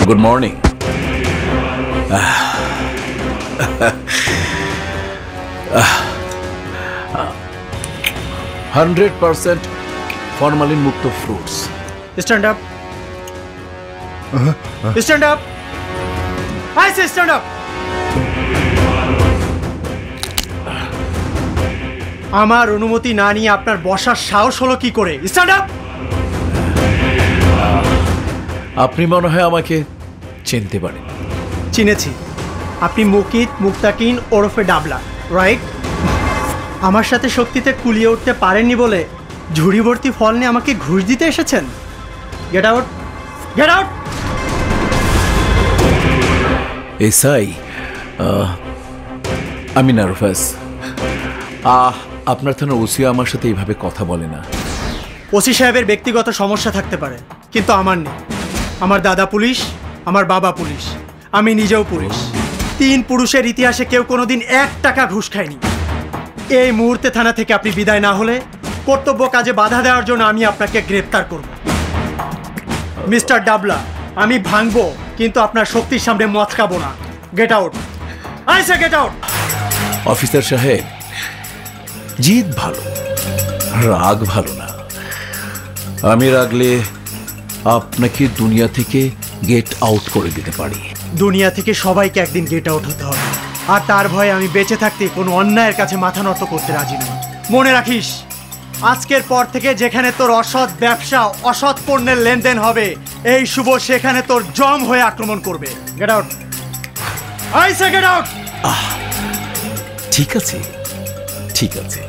Good morning. 100% formalin মুক্ত fruits. Stand up, stand up, I say stand up. আমার অনুমতি না নিয়ে আপনার বসার সাহস হলো কি করে? Stand up. আপনি মনে হয় আমাকে চিনতে পারেন। চিনেছি, আপনি মুকিত মুক্তাকিন ওরফে ডাবলা, রাইট? আমার সাথে শক্তিতে কুলিয়ে উঠতে পারেননি বলে ঝুড়ি ভর্তি ফল নিয়ে আমাকে ঘুষ দিতে এসেছেন। Get out, get out. SI, আমি নার্ভাস। আপনার থানার ওসি আমার সাথে এইভাবে কথা বলে না। ওসি সাহেবের ব্যক্তিগত সমস্যা থাকতে পারে, কিন্তু আমার নেই। আমার দাদা পুলিশ, আমার বাবা পুলিশ, আমি নিজেও পুলিশ। 3 পুরুষের ইতিহাসে কেউ কোনোদিন 1 টাকা ঘুষ খায়নি। এই মুহূর্তে থানা থেকে আপনি বিদায় না হলে কর্তব্য কাজে বাধা দেওয়ার জন্য আমি আপনাকে গ্রেফতার করব। মিস্টার ডাবলা, আমি ভাঙবো কিন্তু আপনার শক্তির সামনে মচকাবো না। Get out, I say get out. Officer সাহেব, জিদ ভালো, রাগ ভালো না। আমি রাগলে আপনাকে দুনিয়া থেকে গেট আউট করে দিতে পারি। দুনিয়া থেকে সবাইকে একদিন গেট আউট হতে হবে, আর তার ভয়ে আমি বেঁচে থাকতে কোনো অন্যায়ের কাছে মাথা নত করতে রাজি নই। মনে রাখিস, আজকের পর থেকে যেখানে তোর অসৎ ব্যবসা, অসৎ পণ্যের লেনদেন হবে, এই শুভ সেখানে তোর জম হয়ে আক্রমণ করবে। Get out, I say get out. ঠিক আছে, ঠিক আছে,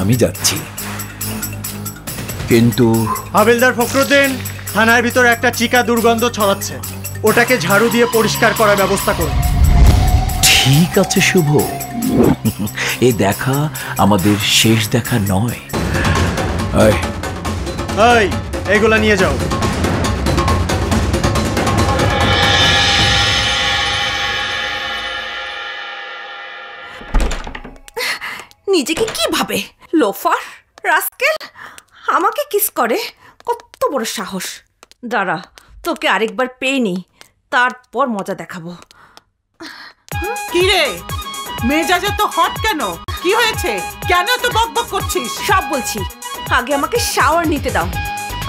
আমি যাচ্ছি, কিন্তু হাবিলদার ফখরুদ্দিন, থানার ভিতরে একটা চিকা দুর্গন্ধ ছড়াচ্ছে, ওটাকে ঝাড়ু দিয়ে পরিষ্কার করার ব্যবস্থা করুন। ঠিক আছে শুভ, এ দেখা আমাদের শেষ দেখা নয়। এই, এগুলা নিয়ে যাও। নিজেকে কি ভাবে? লোফার, রাস্কেল, আমাকে কিস করে? কত বড় সাহস! দাঁড়া, তোকে আরেকবার পেয়ে নি, তারপর মজা দেখাবো। কি রে, মেজাজে তো হট কেন? কি হয়েছে? কেন তো বকবক করছিস? সব বলছি, আগে আমাকে শাওয়ার নিতে দাও।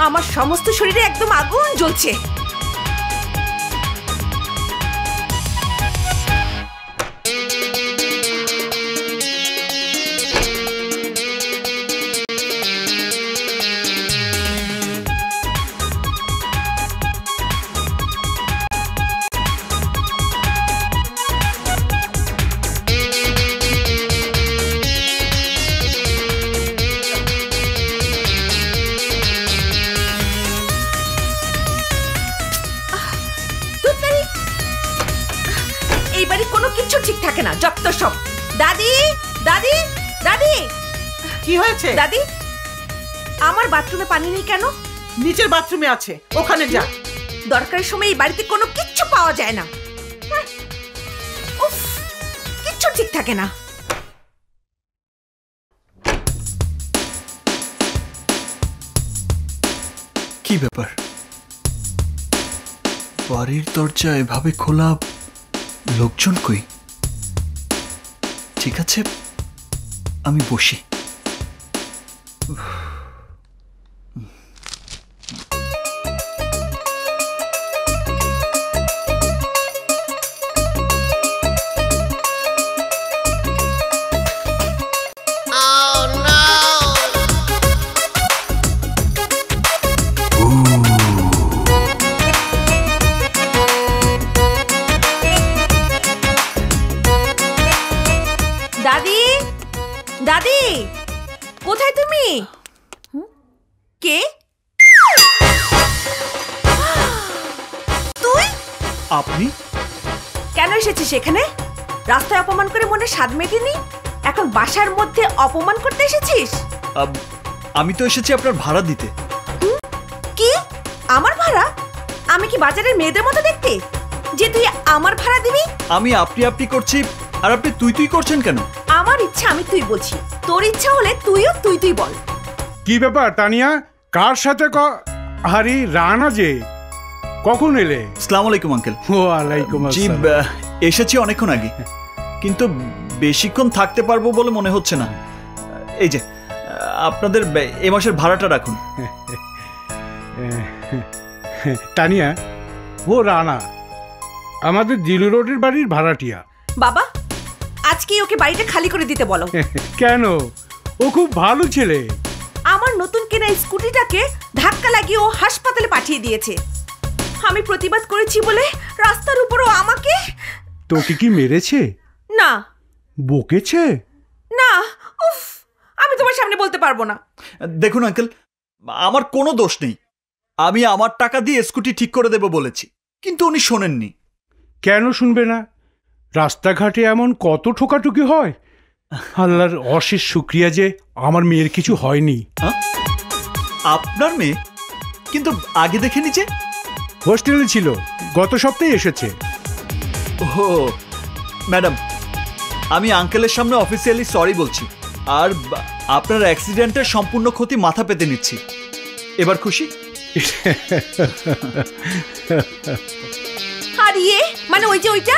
আমার সমস্ত শরীরে একদম আগুন জ্বলছে। যত সব। দাদি, দাদি, দাদি, কি হয়েছে? দাদি, আমার বাথরুমে পানি নেই কেন? নিচের বাথরুমে আছে, ওখানে যা। দরকারের সময় এই বাড়িতে কোনো কিচ্ছু পাওয়া যায় না। উফ, কিচ্ছু ঠিক থাকে না। কি ব্যাপার? বাড়ির দরজা এভাবে খোলা, লোকজন কই? ঠিক আছে, আমি বসি। দাদি, দাদি, কোথায় তুমি? কে তুই? আপনি কেন এসেছিস এখানে? রাস্তায় অপমান করে মনে স্বাদ মেটেনি, এখন বাসার মধ্যে অপমান করতে এসেছিস? আমি তো এসেছি আপনার ভাড়া দিতে। কি? আমার ভাড়া? আমি কি বাজারের মেয়েদের মতো দেখতে যে তুই আমার ভাড়া দিবি? আমি আপনি আপনি করছি, আর আপনি তুই তুই করছেন কেন? আমার ইচ্ছা আমি তুই বলছি, তোর ইচ্ছা হলে তুইও তুই তুই বল। কি ব্যাপার তানিয়া, কার সাথে? হারি রানা যে কখন এলে? আসসালামু আলাইকুম আঙ্কেল। ওয়ালাইকুম জি আসসালাম। এসেছি অনেকক্ষণ আগে, কিন্তু বেশিক্ষণ থাকতে পারবো বলে মনে হচ্ছে না। এই যে আপনাদের এ মাসের ভাড়াটা রাখুন। তানিয়া, ও রানা আমাদের জিলু রোডের বাড়ির ভাড়াটিয়া। বাবা, আজকেই ওকে বাড়িটা খালি করে দিতে বলো। কেন? ও খুব ভালো ছেলে। আমার নতুন কেনা স্কুটিটাকে ধাক্কা লাগিয়ে ও হাসপাতালে পাঠিয়ে দিয়েছে। আমি প্রতিবাদ করেছি বলে রাস্তার উপরও আমাকে। তোকে কি মেরেছে? না বকেছে? না, উফ, আমি তোমার সামনে বলতে পারবো না। দেখুন আঙ্কেল, আমার কোনো দোষ নেই। আমি আমার টাকা দিয়ে স্কুটি ঠিক করে দেব বলেছি, কিন্তু উনি শোনেননি। কেন শুনবে না? রাস্তাঘাটে এমন কত ঠোকাঠুকি হয়। আল্লাহর অশেষ শুক্রিয়া যে আমার মেয়ের কিছু হয়নি। আপনার মেয়ে? কিন্তু আগে দেখেনি যে। হোস্টেলে ছিল, গত সপ্তাহে এসেছে। ও ম্যাডাম, আমি আঙ্কেলের সামনে অফিসিয়ালি সরি বলছি, আর আপনার অ্যাক্সিডেন্টের সম্পূর্ণ ক্ষতি মাথা পেতে নিচ্ছি। এবার খুশি? আর ইয়ে মানে ওই যে ওইটা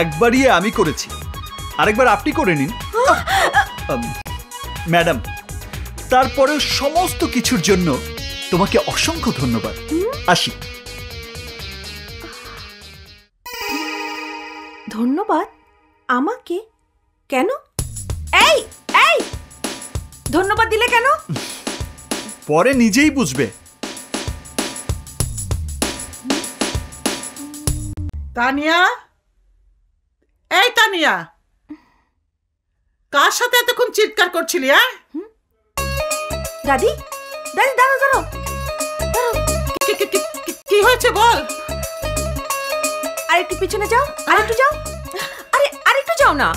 একবারই আমি করেছি, আরেকবার আপনি করে নিন। ম্যাডাম, তারপরেও সমস্ত কিছুর জন্য তোমাকে অসংখ্য ধন্যবাদ। আসি। ধন্যবাদ? আমাকে? কেন? এই এই ধন্যবাদ দিলে কেন? পরে নিজেই বুঝবে। তানিয়া, এই তানিয়া, কার সাথে এতক্ষণ চিৎকার করছিলি? দাদি, দাদি দাঁড়াও দাঁড়াও। কি হয়েছে বল। আরেকটু পিছনে যাও, আরেকটু যাও। আরে আরেকটু যাও না,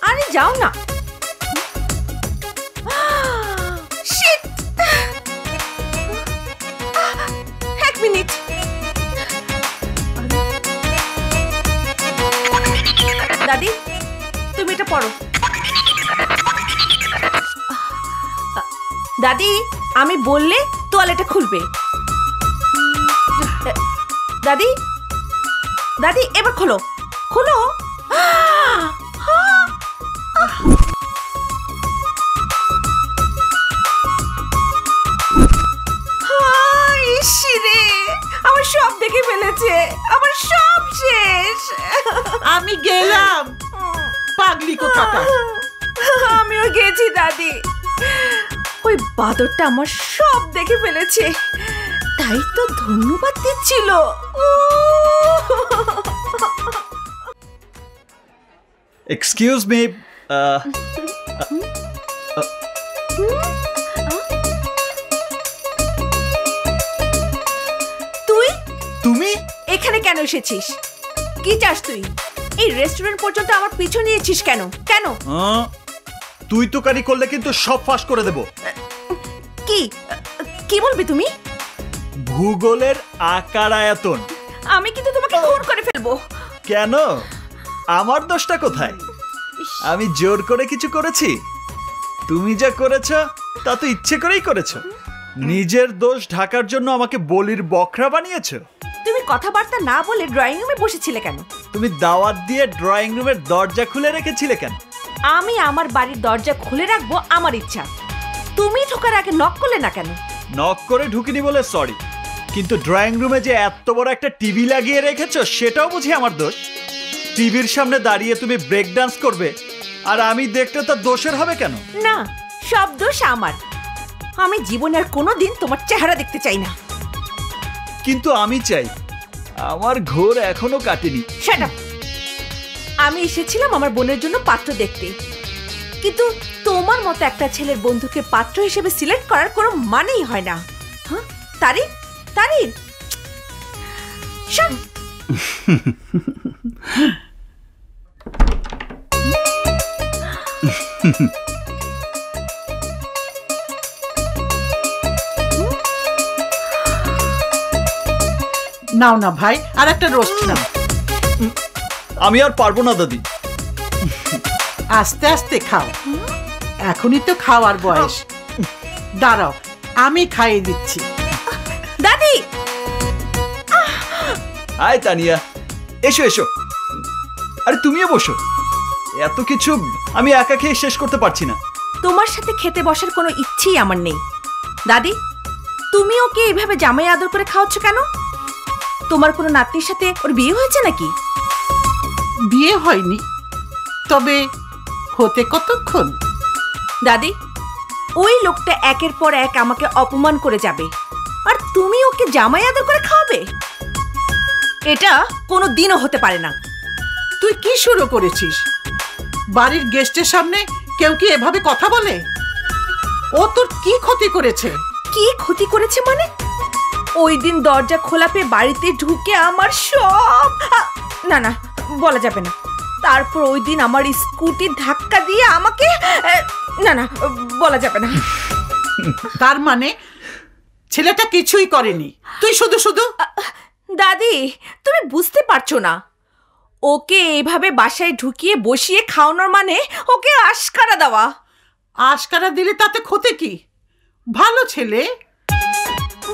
আরে যাও না। শিট, এক মিনিট। দাদি, তুমি এটা পড়ো। দাদি, আমি বললে তোয়ালেটা খুলবে। দাদি, দাদি এবার খোলো, খোলো। ইসরে, আমার সব দেখে ফেলেছে, আমার সব শেষ। আমি গেলাম, পাগলি কোথাকার। আমিও গেছি দাদি, ওই বাদরটা আমার সব দেখে ফেলেছে, তাই তো ধন্যবাদ দিচ্ছিল। এক্সকিউজ মি, তুই তুমি এখানে কেন এসেছিস? কি চাস তুই? এই রেস্টুরেন্ট পর্যন্ত আমার পিছু নিয়েছিস কেন? কেন? তুই তো কারি করলে কিন্তু সব ফাঁস করে দেব। কি কি বলবি তুমি? ভূগোলের আকার আয়তন। আমি কিন্তু তোমাকে খুন করে ফেলবো। কেন? আমার দোষটা কোথায়? আমি জোর করে কিছু করেছি? তুমি যা করেছ তা তো ইচ্ছে করেই করেছ। নিজের দোষ ঢাকার জন্য আমাকে বলির বকরা বানিয়েছো। তুমি কথাবার্তা না বলে ড্রয়িং রুমে বসেছিলে কেন? তুমি দাওয়াত দিয়ে ড্রয়িং রুমের দরজা খুলে রেখেছিলে কেন? আমি আমার বাড়ির দরজা খুলে রাখবো আমার ইচ্ছা। তুমি ঢোকার আগে নক করলে না কেন? নক করে ঢুকিনি বলে সরি, কিন্তু ড্রয়িং রুমে যে এত বড় একটা টিভি লাগিয়ে রেখেছো সেটাও বুঝি আমার দোষ। টিভির সামনে দাঁড়িয়ে তুমি ব্রেক ডান্স করবে আর আমি দেখতে তা দোষের হবে কেন? না, সব দোষ আমার। আমি জীবনে আর কোনোদিন তোমার চেহারা দেখতে চাই না। কিন্তু আমি চাই, আমার ঘোর এখনো কাটেনি। Shut up. আমি এসেছিলাম আমার বোনের জন্য পাত্র দেখতে, কিন্তু তোমার মতো একটা ছেলের বন্ধুকে পাত্র হিসেবে সিলেক্ট করার কোনো মানেই হয় না। হ্যাঁ তারিন, তারিন শোন। নাও না ভাই, আর একটা রোস্ট নাও। আমি আর পারবো না দাদি। আস্তে আস্তে খাও, এখনই তো খাওয়ার বয়স। দাঁড়াও, আমি খাইয়ে দিচ্ছি। দাদি হাই তানিয়া, এসো এসো। আরে তুমিও বসো, এত কিছু আমি একা খেয়ে শেষ করতে পারছি না। তোমার সাথে খেতে বসার কোনো ইচ্ছেই আমার নেই। দাদি, তুমি ওকে এইভাবে জামাই আদর করে খাওয়াচ্ছ কেন? তোমার কোনো নাতনির সাথে ওর বিয়ে হয়েছে নাকি? বিয়ে হয়নি, তবে হতে কতক্ষণ? দাদি, ওই লোকটা একের পর এক আমাকে অপমান করে যাবে, আর তুমি ওকে জামাই আদর করে খাওয়াবে? এটা কোনো দিনও হতে পারে না। তুই কি শুরু করেছিস? বাড়ির গেস্টের সামনে কেউ কি এভাবে কথা বলে? ও তোর কি ক্ষতি করেছে? কি ক্ষতি করেছে মানে? ওই দিন দরজা খোলা পেয়ে বাড়িতে ঢুকে আমার সব না না বলা যাবে না। তারপর ওই দিন আমার স্কুটি ধাক্কা দিয়ে আমাকে না না বলা যাবে না। তার মানে ছেলেটা কিছুই করেনি, তুই শুধু শুধু। দাদি, তুমি বুঝতে পারছো না, ওকে এইভাবে বাসায় ঢুকিয়ে বসিয়ে খাওয়ানোর মানে ওকে আশকারা দেওয়া। আশকারা দিলে তাতে ক্ষতি কি? ভালো ছেলে।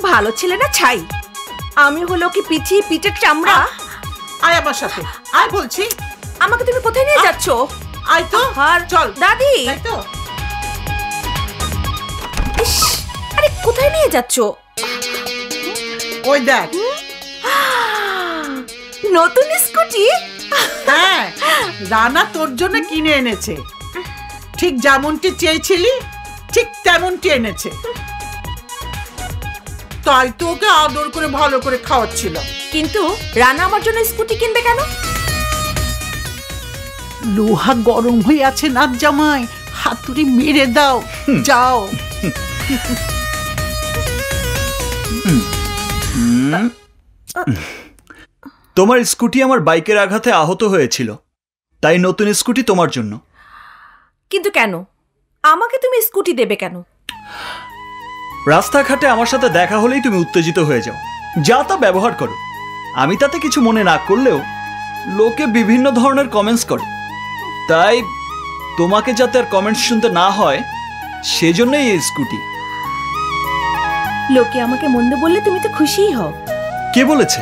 ভালো ছেলে না ছাই, আমি হলো কি পিঠের চামড়া। আয় আমার সাথে, আয় বলছি। আমাকে তুমি কোথায় নিয়ে যাচ্ছ? আয় তো, আর চল। দাদি, তাই তো। ইস, আরে কোথায় নিয়ে যাচ্ছ? ওই দেখ, নতুন স্কুটি। হ্যাঁ, রানা তোর জন্য কিনে এনেছে। ঠিক যেমনটি চেয়েছিলি ঠিক তেমনটি এনেছে। তাই তো ওকে আদর করে ভালো করে খাওয়াচ্ছিল। কিন্তু রানা আমার জন্য স্কুটি কিনবে কেন? লোহা গরম হয়ে আছে না জামাই, হাতুড়ি মেরে দাও, যাও। তোমার স্কুটি আমার বাইকের আঘাতে আহত হয়েছিল, তাই নতুন স্কুটি তোমার জন্য। কিন্তু কেন আমাকে তুমি স্কুটি দেবে কেন? রাস্তাঘাটে আমার সাথে দেখা হলেই তুমি উত্তেজিত হয়ে যাও, যা তা ব্যবহার করো। আমি তাতে কিছু মনে না করলেও লোকে বিভিন্ন ধরনের কমেন্টস করে, তাই তোমাকে যাতে আর কমেন্টস শুনতে না হয় সেজন্যই এই স্কুটি। লোকে আমাকে মন্দ বললে তুমি তো খুশিই হও। কে বলেছে?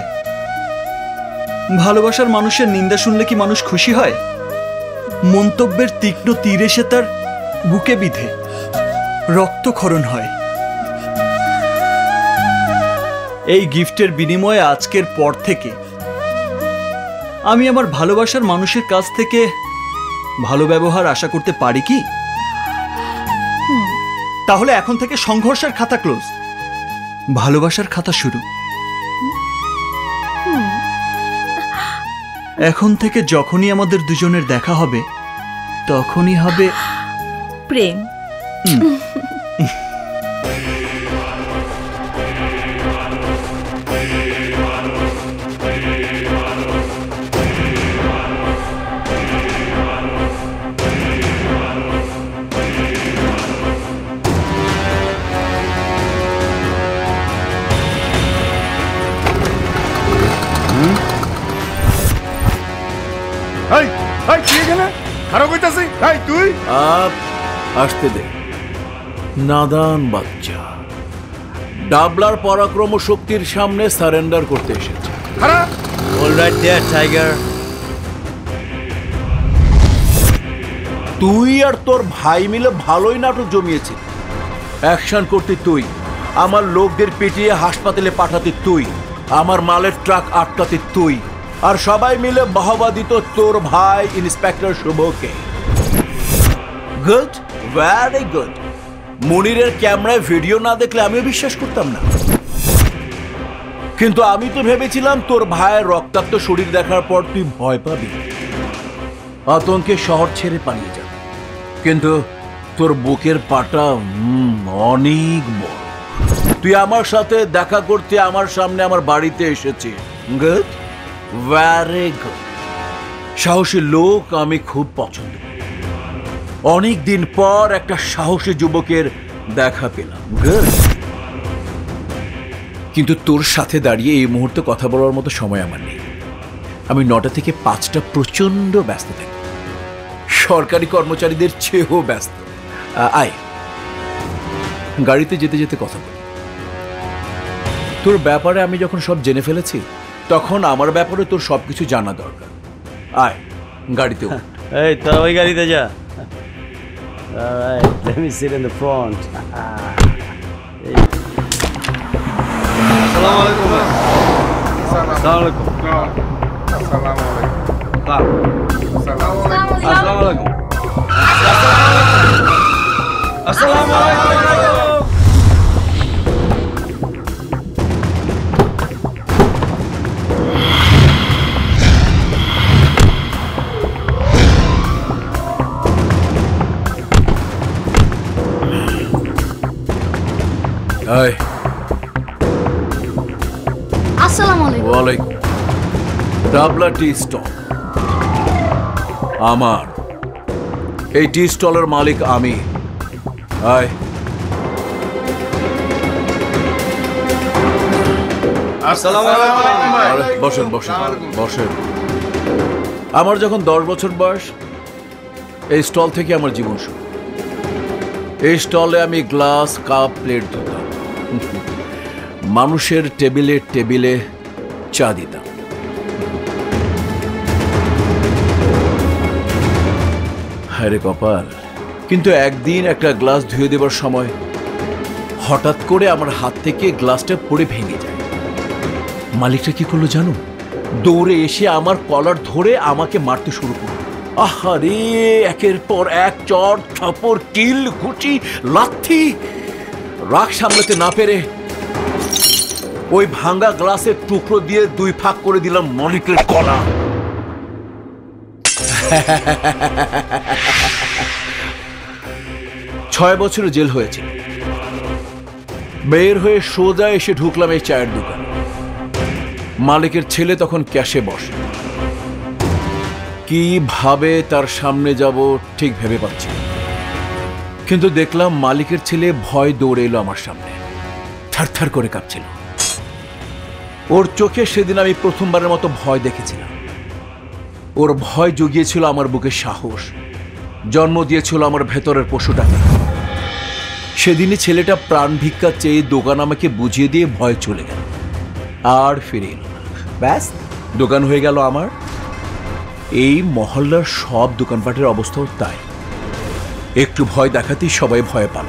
ভালোবাসার মানুষের নিন্দা শুনলে কি মানুষ খুশি হয়? মন্তব্যের তীক্ষ্ণ তীর এসে তার বুকে বিঁধে রক্তক্ষরণ হয়। এই গিফটের বিনিময়ে আজকের পর থেকে আমি আমার ভালোবাসার মানুষের কাছ থেকে ভালো ব্যবহার আশা করতে পারি কি? তাহলে এখন থেকে সংঘর্ষের খাতা ক্লোজ, ভালোবাসার খাতা শুরু। এখন থেকে যখনই আমাদের দুজনের দেখা হবে তখনই হবে প্রেম। আসতে দে নাদান বাচ্চা, ডাবলার পরাক্রম শক্তির সামনে সারেন্ডার করতে এসেছে। অলরাইট দেয়ার টাইগার। তুই আর তোর ভাই মিলে ভালোই নাটক জমিয়েছিস। অ্যাকশন করতে তুই, আমার লোকদের পিটিয়ে হাসপাতালে পাঠাতে তুই, আমার মালের ট্রাক আটকাতে তুই, আর সবাই মিলে বাহবা দিত তোর ভাই ইন্সপেক্টর শুভকে। Good, very good. মনিরের ক্যামেরায় ভিডিও না দেখলে আমিও বিশ্বাস করতাম না, কিন্তু আমি তো ভেবেছিলাম তোর ভাইয়ের রক্তাক্ত শরীর দেখার পর তুই ভয় পাবি, আতঙ্কে শহর ছেড়ে পালিয়ে যাবে। কিন্তু তোর বুকের পাটা অনেক বড়। তুই আমার সাথে দেখা করতে আমার সামনে আমার বাড়িতে এসেছিস। Good, very good. সাহসী লোক আমি খুব পছন্দ করি। অনেক দিন পর একটা সাহসী যুবকের দেখা পেলাম। গুড। কিন্তু তোর সাথে দাঁড়িয়ে এই মুহূর্তে কথা বলার মতো সময় আমার নেই। আমি 9টা থেকে 5টা প্রচন্ড ব্যস্ত থাকি, সরকারি কর্মচারীদের চেয়েও ব্যস্ত। আয়, গাড়িতে যেতে যেতে কথা বলি। তোর ব্যাপারে আমি যখন সব জেনে ফেলেছি তখন আমার ব্যাপারে তোর সবকিছু জানা দরকার। আয় গাড়িতে ওঠ। এই তোরা ওই গাড়িতে যা। Alright, let me sit in the front. আসসালামু আলাইকুম ভাই। আসসালামু আলাইকুম। আসসালামু আলাইকুম। আসসালামু আলাইকুম। আয়। আসসালামু আলাইকুম। ওয়ালাইকুম। ডাবলা টি স্টল আমার। এই টি স্টলের মালিক আমি। আয়। আসসালামু আলাইকুম। আরে, বসেন বসেন বসেন। আমার যখন 10 বছর বয়স, এই স্টল থেকে আমার জীবন শুরু। এই স্টলে আমি গ্লাস, কাপ, প্লেট ধুতাম, মানুষের টেবিলে টেবিলে চা দিতাম। হায় রে কপাল। কিন্তু একদিন একটা গ্লাস ধুয়ে দেবার সময় হঠাৎ করে আমার হাত থেকে গ্লাসটা পড়ে ভেঙে যায়। মালিকটা কি করলো জানো? দৌড়ে এসে আমার কলার ধরে আমাকে মারতে শুরু করলো। আহারে, একের পর এক চর, থাপড়, কিল, ঘুষি, লাথি। রাগ সামলাতে না পেরে ওই ভাঙা গ্লাসের টুকরো দিয়ে 2 ভাগ করে দিলাম মালিকের কলা। 6 বছরের জেল হয়েছে। বের হয়ে সোজা এসে ঢুকলাম এই চায়ের দোকানে। মালিকের ছেলে তখন ক্যাশে বসে। কিভাবে তার সামনে যাব ঠিক ভেবে পাচ্ছি না। কিন্তু দেখলাম মালিকের ছেলে ভয় দৌড়ে এলো আমার সামনে, থারথার করে কাঁপছিল। ওর চোখে সেদিন আমি প্রথমবারের মতো ভয় দেখেছিলাম। ওর ভয় জুগিয়েছিল আমার বুকে সাহস, জন্ম দিয়েছিল আমার ভেতরের পশুটাকে। সেদিনই ছেলেটা প্রাণ ভিক্ষা চেয়ে দোকান আমাকে বুঝিয়ে দিয়ে ভয় চলে গেল, আর ফিরে এলো না। ব্যাস, দোকান হয়ে গেল আমার। এই মহল্লার সব দোকানপাটের অবস্থাও তাই। একটু ভয় দেখাতেই সবাই ভয় পেল,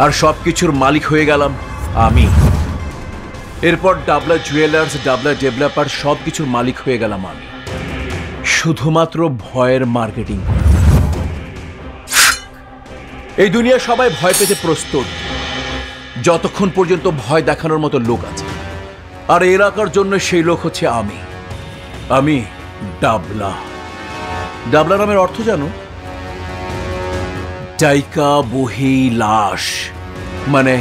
আর সবকিছুর মালিক হয়ে গেলাম আমি। এরপর ডাবলা জুয়েলার্স, ডাবলা ডেভেলপার, সবকিছুর মালিক হয়ে গেলাম আমি, শুধুমাত্র ভয়ের মার্কেটিং। এই দুনিয়া সবাই ভয় পেতে প্রস্তুত যতক্ষণ পর্যন্ত ভয় দেখানোর মতো লোক আছে, আর এলাকার জন্য সেই লোক হচ্ছে আমি। আমি ডাবলা। ডাবলা নামের অর্থ জানো? ডাইকা বহি লাশ, মানে